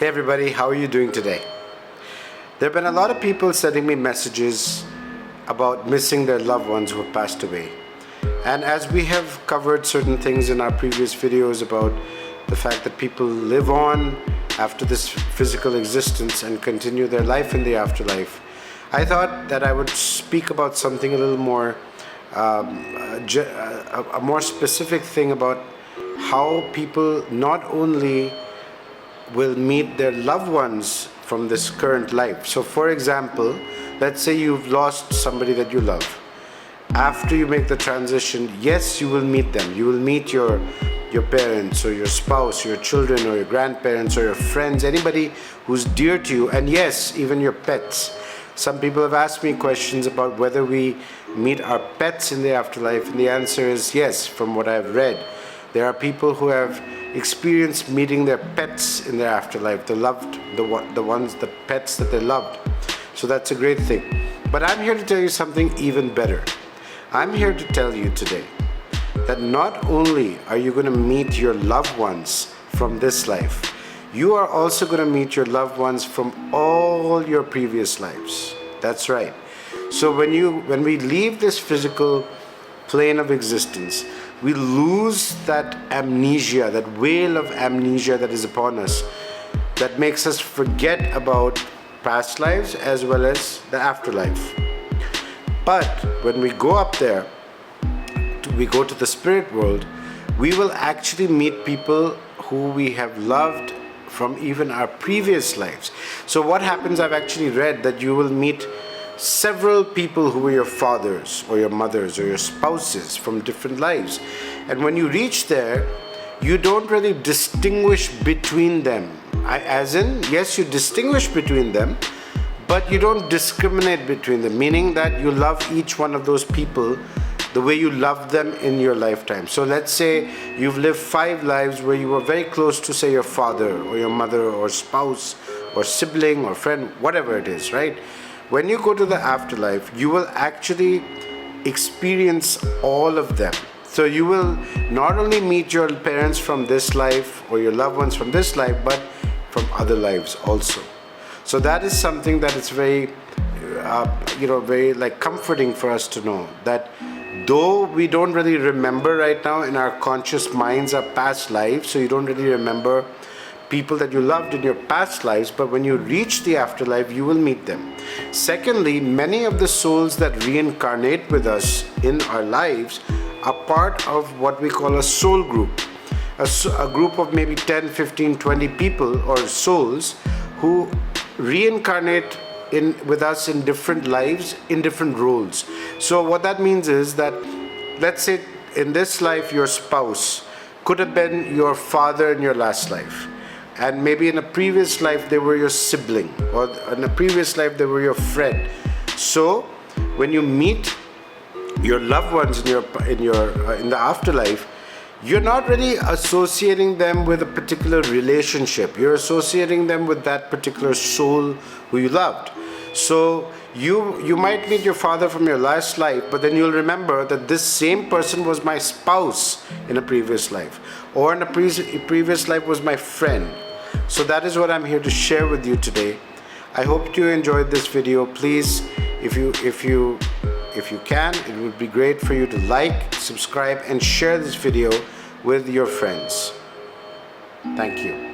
Hey everybody, how are you doing today? There have been a lot of people sending me messages about missing their loved ones who have passed away. And as we have covered certain things in our previous videos about the fact that people live on after this physical existence and continue their life in the afterlife, I thought that I would speak about something a little more, a more specific thing about how people not only will meet their loved ones from this current life. So for example, let's say you've lost somebody that you love. After you make the transition, yes, you will meet them. You will meet your parents or your spouse, your children or your grandparents or your friends, anybody who's dear to you, and yes, even your pets. Some people have asked me questions about whether we meet our pets in the afterlife, and the answer is yes, from what I've read. There are people who have experienced meeting their pets in their afterlife, the pets that they loved. So that's a great thing. But I'm here to tell you something even better. I'm here to tell you today that not only are you going to meet your loved ones from this life, you are also going to meet your loved ones from all your previous lives. That's right. So when we leave this physical plane of existence, we lose that amnesia, that veil of amnesia that is upon us, that makes us forget about past lives as well as the afterlife. But when we go up there, we go to the spirit world, we will actually meet people who we have loved from even our previous lives. So what happens, I've actually read that you will meet several people who were your fathers or your mothers or your spouses from different lives. And when you reach there, you don't really distinguish between them. As in, yes, you distinguish between them, but you don't discriminate between them, meaning that you love each one of those people the way you loved them in your lifetime. So let's say you've lived 5 lives where you were very close to, say, your father or your mother or spouse or sibling or friend, whatever it is, right? When you go to the afterlife, you will actually experience all of them. So you will not only meet your parents from this life or your loved ones from this life, but from other lives also. So that is something that is very, very like comforting for us to know that though we don't really remember right now in our conscious minds our past lives, so you don't really remember people that you loved in your past lives, but when you reach the afterlife, you will meet them. Secondly, many of the souls that reincarnate with us in our lives are part of what we call a soul group. A group of maybe 10, 15, 20 people or souls who reincarnate with us in different lives, in different roles. So what that means is that, let's say in this life, your spouse could have been your father in your last life. And maybe in a previous life they were your sibling, or in a previous life they were your friend. So when you meet your loved ones in the afterlife, you're not really associating them with a particular relationship. You're associating them with that particular soul who you loved. So you might meet your father from your last life, but then you'll remember that this same person was my spouse in a previous life, or in a previous life was my friend. So that is what I'm here to share with you today. I hope you enjoyed this video. Please, if you can, it would be great for you to like, subscribe, and share this video with your friends. Thank you.